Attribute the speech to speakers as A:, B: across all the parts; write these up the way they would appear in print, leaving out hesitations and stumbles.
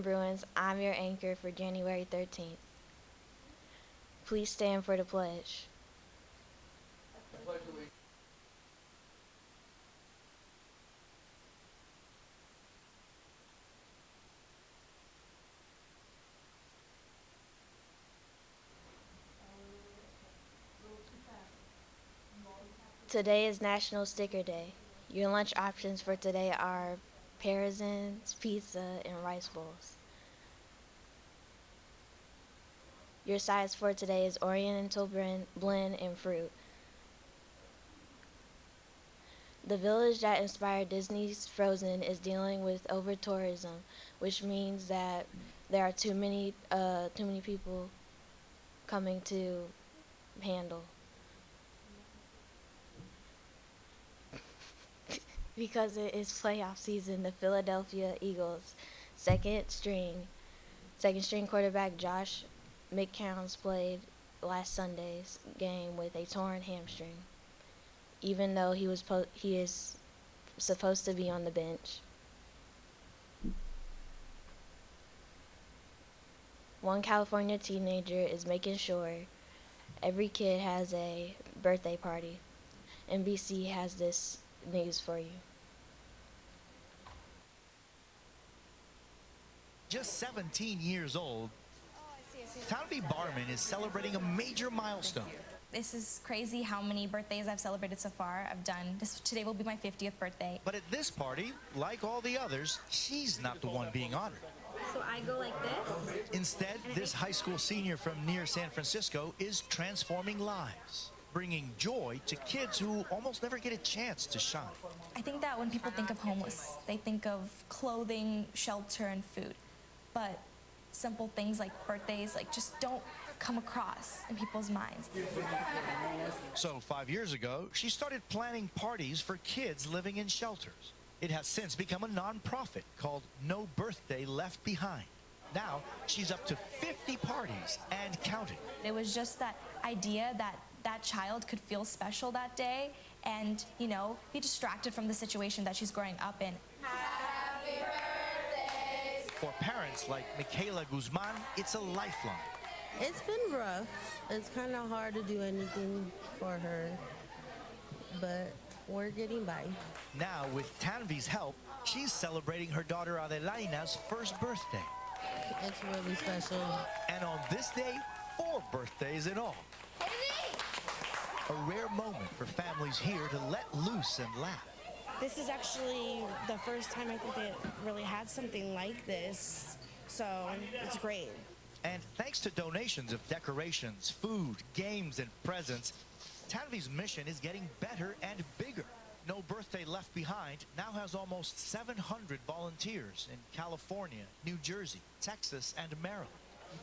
A: Bruins, I'm your anchor for January 13th. Please stand for the pledge. Today is National Sticker Day. Your lunch options for today are partisans, pizza, and rice bowls. Your sides for today is Oriental blend and fruit. The village that inspired Disney's Frozen is dealing with over tourism, which means that there are too many people coming to handle. Because it is playoff season, the Philadelphia Eagles second string second string quarterback Josh McCown played last Sunday's game with a torn hamstring, even though he is supposed to be on the bench. One California teenager is making sure every kid has a birthday party. NBC has this news for you.
B: Just 17 years old, Tanvi Barman is celebrating a major milestone.
C: This is crazy how many birthdays I've celebrated so far. Today will be my 50th birthday.
B: But at this party, like all the others, she's not the one being honored.
C: So I go like this.
B: Instead, this high school senior from near San Francisco is transforming lives, bringing joy to kids who almost never get a chance to shine.
C: I think that when people think of homeless, they think of clothing, shelter, and food. But simple things like birthdays, just don't come across in people's minds.
B: So 5 years ago, she started planning parties for kids living in shelters. It has since become a nonprofit called No Birthday Left Behind. Now, she's up to 50 parties and counting.
C: It was just that idea that that child could feel special that day and, be distracted from the situation that she's growing up in.
B: For parents like Michaela Guzman, it's a lifeline.
D: It's been rough. It's kind of hard to do anything for her, but we're getting by.
B: Now, with Tanvi's help, she's celebrating her daughter Adelaina's first birthday.
D: It's really special.
B: And on this day, 4 birthdays in all. A rare moment for families here to let loose and laugh.
E: This is actually the first time I think they really had something like this, so it's great.
B: And thanks to donations of decorations, food, games, and presents, Tanvi's mission is getting better and bigger. No Birthday Left Behind now has almost 700 volunteers in California, New Jersey, Texas, and Maryland.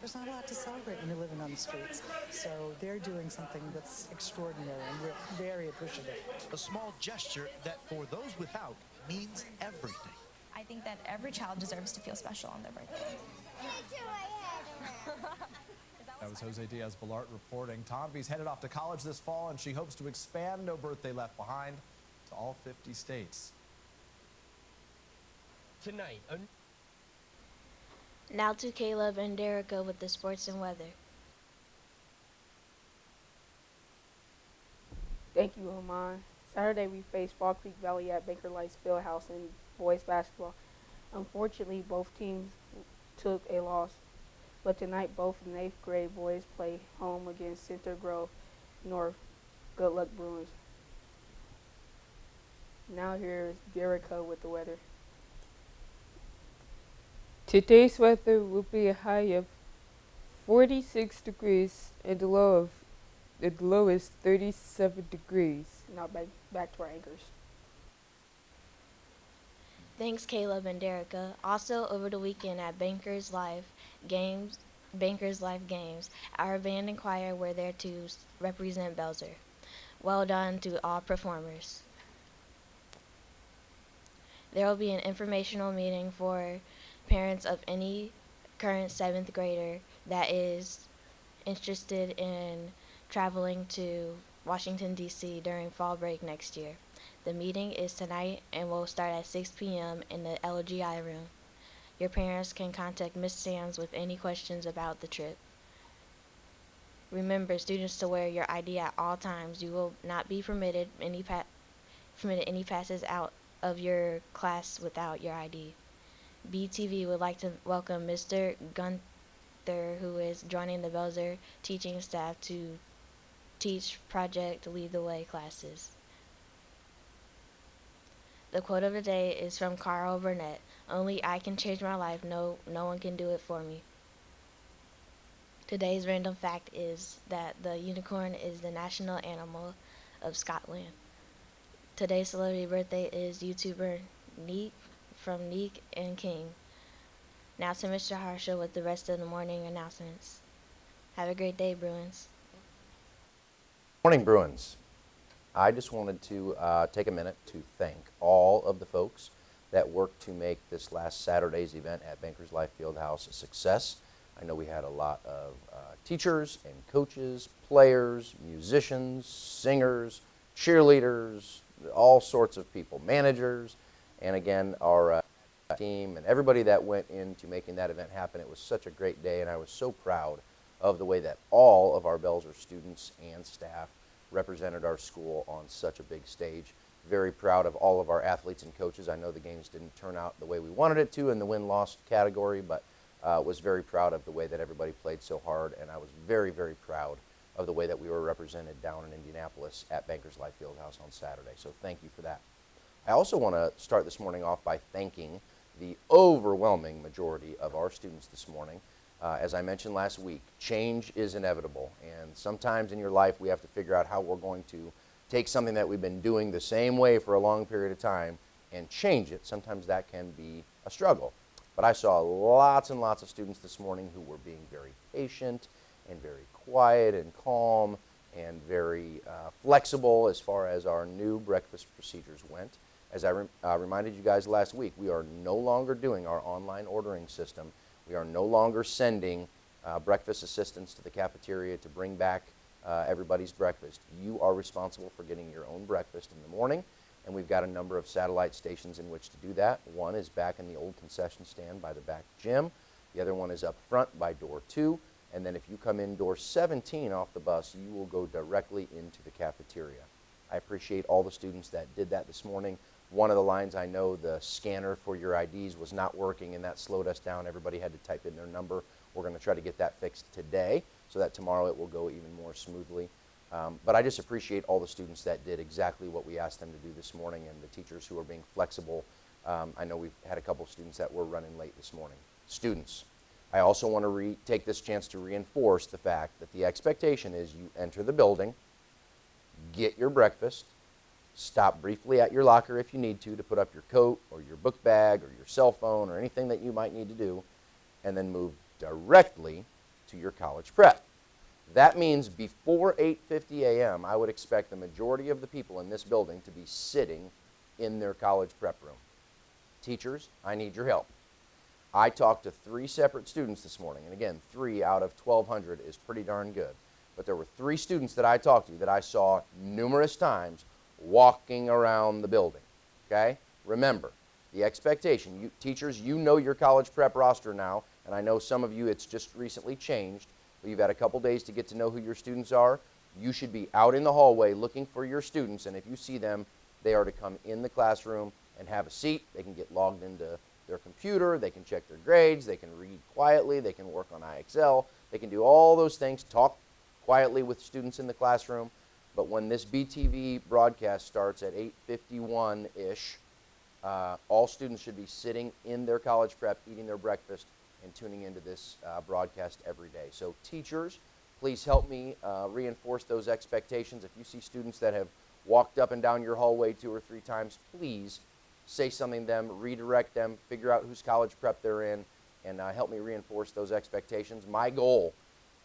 F: There's not a lot to celebrate when you're living on the streets. So they're doing something that's extraordinary, and we're very appreciative.
B: A small gesture that for those without means everything.
C: I think that every child deserves to feel special on their birthday.
G: That was Jose Diaz-Balart reporting. Tanvi's headed off to college this fall, and she hopes to expand No Birthday Left Behind to all 50 states.
H: Tonight,
A: Now to Caleb and Derica with the sports and weather.
I: Thank you, Oman. Saturday, we faced Fall Creek Valley at Baker Lights Fieldhouse in boys basketball. Unfortunately, both teams took a loss, but tonight both the 8th grade boys play home against Center Grove North. Good luck, Bruins. Now here's Derica with the weather.
J: Today's weather will be a high of 46 degrees and the low is 37 degrees.
I: Now back to our anchors.
A: Thanks, Caleb and Derica. Also, over the weekend at Bankers Life Games, our band and choir were there to represent Belzer. Well done to all performers. There will be an informational meeting for parents of any current 7th grader that is interested in traveling to Washington, D.C. during fall break next year. The meeting is tonight and will start at 6 p.m. in the LGI room. Your parents can contact Miss Sands with any questions about the trip. Remember, students, to wear your ID at all times. You will not be permitted any passes out of your class without your ID. BTV would like to welcome Mr. Gunther, who is joining the Belzer teaching staff to teach Project Lead the Way classes. The quote of the day is from Carl Burnett. Only I can change my life. No one can do it for me. Today's random fact is that the unicorn is the national animal of Scotland. Today's celebrity birthday is YouTuber Neek from Neek and King. Now to Mr. Harshaw with the rest of the morning announcements. Have a great day, Bruins.
H: Morning, Bruins. I just wanted to take a minute to thank all of the folks that worked to make this last Saturday's event at Bankers Life Fieldhouse a success. I know we had a lot of teachers and coaches, players, musicians, singers, cheerleaders, all sorts of people, managers, and again, our team and everybody that went into making that event happen. It was such a great day, and I was so proud of the way that all of our Belzer students and staff represented our school on such a big stage. Very proud of all of our athletes and coaches. I know the games didn't turn out the way we wanted it to in the win-loss category, but was very proud of the way that everybody played so hard, and I was very, very proud of the way that we were represented down in Indianapolis at Bankers Life Fieldhouse on Saturday. So thank you for that. I also want to start this morning off by thanking the overwhelming majority of our students this morning. As I mentioned last week, change is inevitable, and sometimes in your life we have to figure out how we're going to take something that we've been doing the same way for a long period of time and change it. Sometimes that can be a struggle. But I saw lots and lots of students this morning who were being very patient and very quiet and calm and very flexible as far as our new breakfast procedures went. As I reminded you guys last week, we are no longer doing our online ordering system. We are no longer sending breakfast assistants to the cafeteria to bring back everybody's breakfast. You are responsible for getting your own breakfast in the morning, and we've got a number of satellite stations in which to do that. One is back in the old concession stand by the back gym. The other one is up front by door 2, and then if you come in door 17 off the bus, you will go directly into the cafeteria. I appreciate all the students that did that this morning. One of the lines, I know the scanner for your IDs was not working, and that slowed us down. Everybody had to type in their number. We're going to try to get that fixed today so that tomorrow it will go even more smoothly. But I just appreciate all the students that did exactly what we asked them to do this morning, and the teachers who are being flexible. I know we've had a couple students that were running late this morning. Students, I also want to take this chance to reinforce the fact that the expectation is you enter the building, get your breakfast, stop briefly at your locker if you need to put up your coat or your book bag or your cell phone or anything that you might need to do, and then move directly to your college prep. That means before 8:50 a.m., I would expect the majority of the people in this building to be sitting in their college prep room. Teachers, I need your help. I talked to 3 separate students this morning, and again, 3 out of 1,200 is pretty darn good. But there were 3 students that I talked to that I saw numerous times walking around the building, okay? Remember, the expectation, you teachers, you know your college prep roster now, and I know some of you it's just recently changed, but you've had a couple days to get to know who your students are. You should be out in the hallway looking for your students, and if you see them, they are to come in the classroom and have a seat. They can get logged into their computer, they can check their grades, they can read quietly, they can work on IXL, they can do all those things, talk quietly with students in the classroom. But when this BTV broadcast starts at 8:51-ish, all students should be sitting in their college prep, eating their breakfast, and tuning into this broadcast every day. So teachers, please help me reinforce those expectations. If you see students that have walked up and down your hallway 2 or 3 times, please say something to them, redirect them, figure out whose college prep they're in, and help me reinforce those expectations. My goal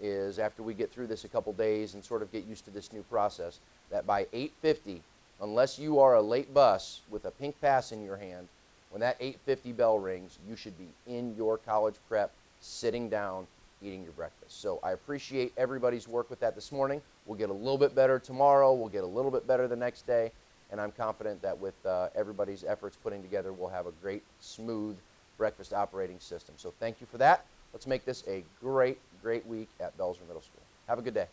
H: is, after we get through this a couple days and sort of get used to this new process, that by 8:50, unless you are a late bus with a pink pass in your hand, when that 8:50 bell rings, you should be in your college prep, sitting down, eating your breakfast. So I appreciate everybody's work with that this morning. We'll get a little bit better tomorrow. We'll get a little bit better the next day. And I'm confident that with everybody's efforts putting together, we'll have a great, smooth breakfast operating system. So thank you for that. Let's make this a great, great week at Belzer Middle School. Have a good day.